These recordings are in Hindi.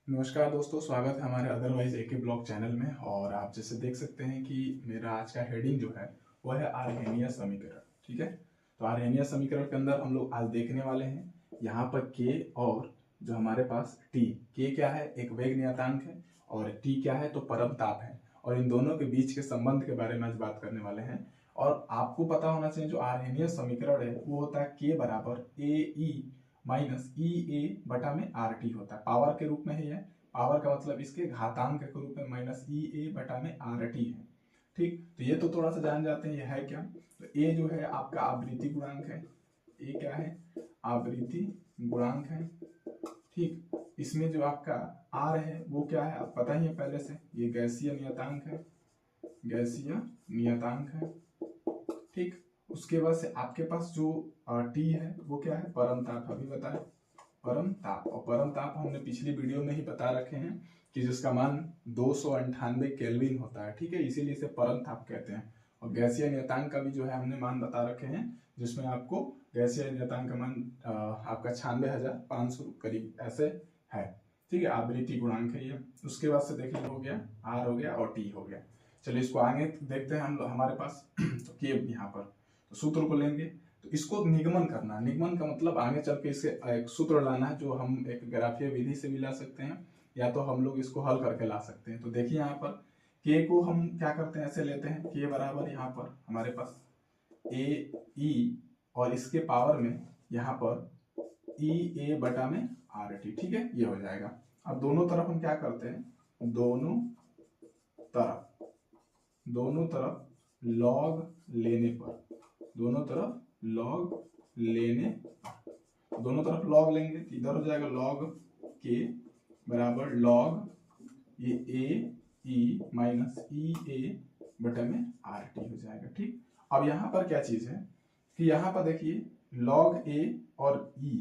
नमस्कार दोस्तों, स्वागत है हमारे अदरवाइज एके ब्लॉग चैनल में। और आप जैसे देख सकते हैं कि मेरा आज का हेडिंग जो है वो है आर्हेनियस समीकरण। ठीक है, तो आर्हेनियस समीकरण के अंदर हम लोग आज देखने वाले हैं यहाँ पर के और जो हमारे पास टी। के क्या है? एक वेग नियतांक है, और टी क्या है? तो परमताप है। और इन दोनों के बीच के संबंध के बारे में आज बात करने वाले हैं। और आपको पता होना चाहिए जो आर्हेनियस समीकरण है वो होता है के बराबर ए ई माइनस ई ए बटा में आर टी होता है। पावर के रूप में है यह। पावर का मतलब इसके घातांक के रूप में माइनस ई ए बटा में आर टी है। ठीक, तो ये तो थोड़ा सा जान जाते हैं ये है क्या। तो ए जो है आपका आवृत्ति गुणांक है। ए क्या है? आवृत्ति गुणांक है। ठीक, इसमें जो आपका आर है वो क्या है? आप पता ही है पहले से, ये गैसीय नियतांक है। गैसीय नियतांक है। ठीक, उसके बाद से आपके पास जो टी है वो क्या है? परमताप। अभी बताए परम ताप। और परम ताप हमने पिछली वीडियो में ही बता रखे हैं कि जिसका मान 298 केल्विन होता है। ठीक है, इसीलिए इसे परम ताप कहते हैं। और गैसीय नियतांक का भी जो है हमने मान बता रखे हैं, जिसमें आपको गैसीय नियतांक का मान आपका 96,500 करीब ऐसे है। ठीक है, आवृत्ति गुणांक है ये। उसके बाद से देखिए हो गया आर हो गया और टी हो गया। चलिए इसको आगे देखते हैं हम हमारे पास तो के यहाँ पर तो सूत्र को लेंगे। तो इसको निगमन करना। निगमन का मतलब आगे चल के इसे एक सूत्र लाना है, जो हम एक ग्राफीय विधि से भी ला सकते हैं या तो हम लोग इसको हल करके ला सकते हैं। तो देखिए यहाँ पर के को हम क्या करते हैं, ऐसे लेते हैं के बराबर यहाँ पर हमारे पास ए ई और इसके पावर में यहाँ पर ई ए बटा में आर टी। ठीक है, ये हो जाएगा। अब दोनों तरफ हम क्या करते हैं, दोनों तरफ लॉग लेने पर, दोनों तरफ लॉग लेने, दोनों तरफ लॉग लेंगे तो इधर हो जाएगा लॉग के बराबर लॉग ये ए ई माइनस ई ए बटे में आर टी हो जाएगा। ठीक, अब यहाँ पर क्या चीज है कि यहाँ पर देखिए लॉग ए और ई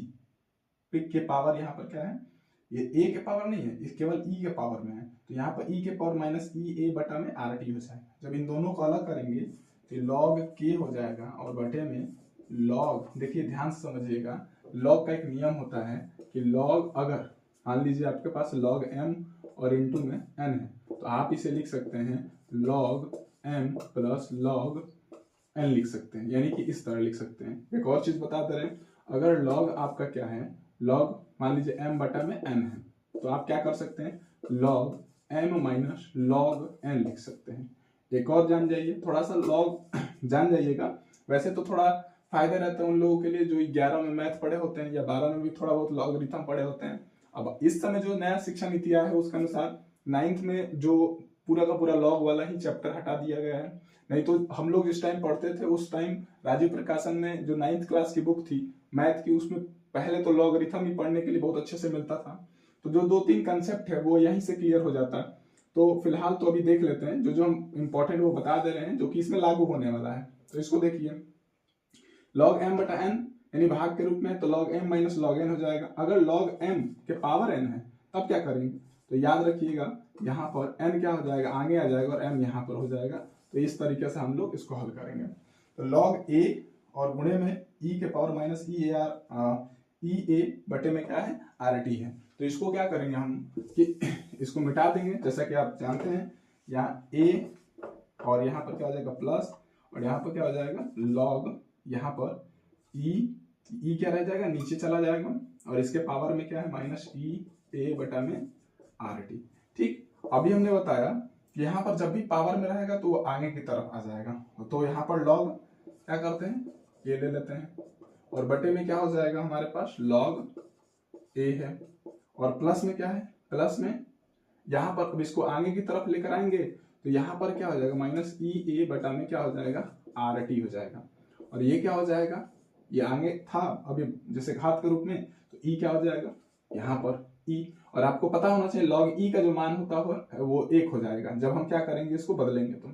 पिक के पावर यहाँ पर क्या है, ये ए के पावर नहीं है, इस केवल ई के पावर में है। तो यहाँ पर ई के पावर माइनस ई ए बटा में आर टी हो जाएगा। जब इन दोनों को अलग करेंगे तो लॉग के हो जाएगा और बटे में लॉग, देखिए ध्यान से समझिएगा, लॉग का एक नियम होता है कि लॉग अगर मान लीजिए आपके पास लॉग एम और इंटू में एन है तो आप इसे लिख सकते हैं log M plus log N लिख सकते हैं, यानी कि इस तरह लिख सकते हैं। एक और चीज बता दे रहे हैं, अगर लॉग आपका क्या है, लॉग मान लीजिए m बटा में n है तो आप क्या कर सकते हैं, log m minus log n लिख सकते हैं। एक और जान जाइए, थोड़ा सा log जान जाइएगा। वैसे तो थोड़ा फायदे रहते हैं उन लोगों के लिए जो 11 में मैथ पढ़े होते हैं या 12 में भी थोड़ा बहुत लॉगरिथम पढ़े होते हैं। अब इस समय जो नया शिक्षा नीति आया है उसके अनुसार 9th में जो पूरा का पूरा लॉग वाला ही चैप्टर हटा दिया गया है। नहीं तो हम लोग जिस टाइम पढ़ते थे उस टाइम राजीव प्रकाशन में जो 9th क्लास की बुक थी मैथ की, उसमें पहले तो लॉगरिथम ही पढ़ने के लिए बहुत अच्छे से मिलता था। तो जो 2-3 कंसेप्ट है वो यहीं से क्लियर हो जाता है। तो फिलहाल तो अभी देख लेते हैं जो जो हम इम्पोर्टेंट वो बता दे रहे हैं जो कि इसमें लागू होने वाला है। तो इसको देखिए, लॉग एम बटा एन यानी भाग के रूप में, तो log M minus log N हो जाएगा। अगर लॉग एम के पावर एन है तब क्या करेंगे, तो याद रखिएगा यहाँ पर एन क्या हो जाएगा, आगे आ जाएगा और एम यहाँ पर हो जाएगा। तो इस तरीके से हम लोग इसको हल करेंगे। तो लॉग ए और गुणे में ई के power minus E A R E A बटे में क्या है, आर टी है। तो इसको क्या करेंगे हम कि इसको मिटा देंगे, जैसा कि आप जानते हैं यहाँ ए और यहाँ पर क्या हो जाएगा प्लस, और यहाँ पर क्या हो जाएगा लॉग, यहाँ पर ई क्या रह जाएगा, नीचे चला जाएगा, और इसके पावर में क्या है माइनस ई ए बटा में आर टी। ठीक, अभी हमने बताया कि यहाँ पर जब भी पावर में रहेगा तो वो आगे की तरफ आ जाएगा। तो यहाँ पर लॉग क्या करते हैं, ये ले लेते हैं, और बटे में क्या हो जाएगा हमारे पास लॉग ए है, और प्लस में क्या है, प्लस में यहाँ पर अब इसको आगे की तरफ लेकर आएंगे तो यहाँ पर क्या हो जाएगा माइनस ई ए बटा में क्या हो जाएगा आर टी हो जाएगा। और ये क्या हो जाएगा, ये आगे था अभी जैसे घात के रूप में, तो ई क्या हो जाएगा यहाँ पर ई, और आपको पता होना चाहिए लॉग ई का जो मान होता है वो 1 हो जाएगा जब हम क्या करेंगे इसको बदलेंगे। तो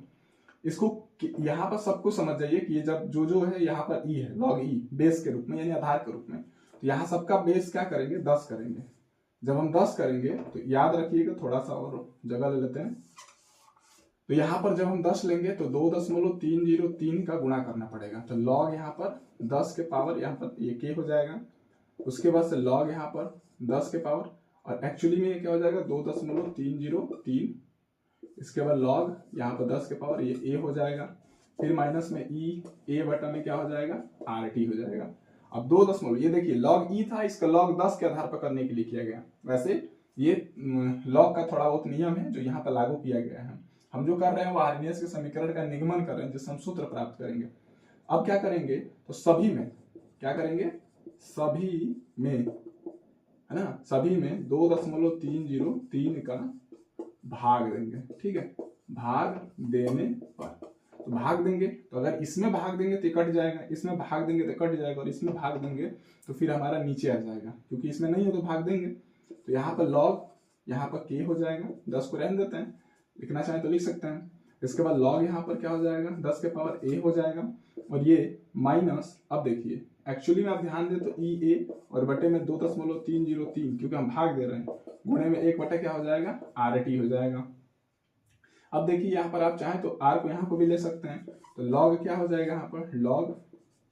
इसको यहाँ पर सबको समझ जाइए कि ये जब जो है यहाँ पर ई है, लॉग ई बेस के रूप में यानी आधार के रूप में, तो यहाँ सबका बेस क्या करेंगे 10 करेंगे। जब हम 10 करेंगे तो याद रखिएगा, थोड़ा सा और जगह ले लेते हैं। तो यहाँ पर जब हम 10 लेंगे तो 2.303 का गुणा करना पड़ेगा। तो लॉग यहाँ पर 10 के पावर यहाँ पर ये के हो जाएगा, उसके बाद से लॉग यहाँ पर 10 के पावर और एक्चुअली में ये क्या हो जाएगा 2.303, इसके बाद लॉग यहाँ पर 10 के पावर ये ए हो जाएगा, फिर माइनस में ई, ए बटा में क्या हो जाएगा आर टी हो जाएगा। अब 2 ये देखिए लॉग ई था, इसका लॉग 10 के आधार पर करने के लिए किया गया। वैसे ये लॉग का थोड़ा बहुत नियम है जो यहाँ पर लागू किया गया है। हम जो कर रहे हैं वो आर्हेनियस के समीकरण का निगमन कर रहे हैं जिससे हम सूत्र प्राप्त करेंगे। अब क्या करेंगे तो सभी में क्या करेंगे, सभी में है ना, सभी में 2.303 का भाग देंगे। ठीक है, भाग देने पर तो भाग देंगे, तो अगर इसमें भाग देंगे तो कट जाएगा, इसमें भाग देंगे तो कट जाएगा, और इसमें भाग देंगे तो फिर हमारा नीचे आ जाएगा, क्योंकि इसमें नहीं है तो भाग देंगे। तो यहाँ पर लॉग, यहाँ पर के हो जाएगा, 10 को रहने देते हैं, लिखना चाहे तो लिख सकते हैं। इसके बाद लॉग यहाँ पर क्या हो जाएगा 10 के पावर ए हो जाएगा, और ये माइनस, अब देखिए एक्चुअली में आप ध्यान दें तो ई ए और बटे में 2.303, क्योंकि हम भाग दे रहे हैं, गुणे में 1 बटे क्या हो जाएगा आर टी हो जाएगा। अब देखिए यहाँ पर आप चाहें तो आर को यहाँ को भी ले सकते हैं, तो लॉग क्या हो जाएगा यहाँ पर लॉग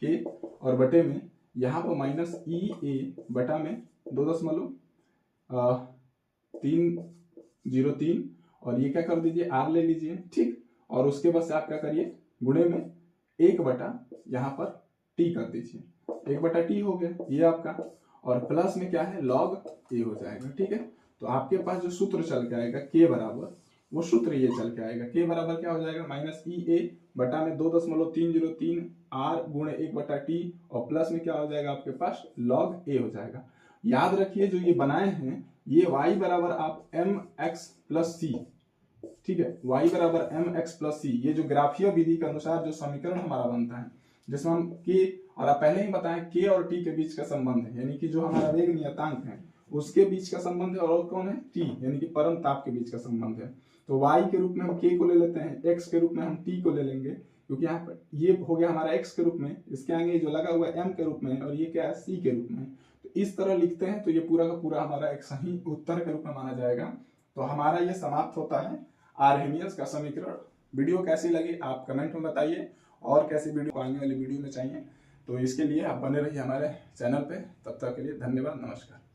के और बटे में यहाँ पर माइनस ई ए बटा में 2.303, और ये क्या कर दीजिए आर ले लीजिए। ठीक, और उसके बाद से आप क्या करिए गुणे में 1 बटा यहाँ पर टी कर दीजिए, 1 बटा टी हो गया ये आपका, और प्लस में क्या है लॉग ए हो जाएगा। ठीक है, तो आपके पास जो सूत्र चल के आएगा के बराबर, वो सूत्र ये चल के आएगा, के बराबर क्या हो जाएगा माइनस ई ए बटा में 2.303 आर गुणे 1 बटा टी, और प्लस में क्या हो जाएगा आपके पास लॉग ए हो जाएगा। याद रखिए जो ये बनाए हैं ये y बराबर आप एम एक्स प्लस सी, ठीक है, y बराबर एम एक्स प्लस सी, ये जो ग्राफीय विधि के अनुसार जो समीकरण हमारा बनता है जिसमें हम के, और आप पहले ही बताएं के और टी के बीच का संबंध है, यानी कि जो हमारा वेग नियतांक है उसके बीच का संबंध है, और कौन है टी, यानी कि परम ताप के बीच का संबंध है। तो y के रूप में हम k को ले लेते हैं, x के रूप में हम t को ले लेंगे, क्योंकि यहाँ पर ये हो गया हमारा x के रूप में, इसके आगे जो लगा हुआ है m के रूप में, और ये क्या है c के रूप में। तो इस तरह लिखते हैं तो ये पूरा का पूरा हमारा एक सही उत्तर के रूप में माना जाएगा। तो हमारा ये समाप्त होता है आर्हेनियस का समीकरण। वीडियो कैसी लगी आप कमेंट में बताइए, और कैसी वीडियो आने वाली वीडियो में चाहिए तो इसके लिए आप बने रहिए हमारे चैनल पे। तब तक के लिए धन्यवाद, नमस्कार।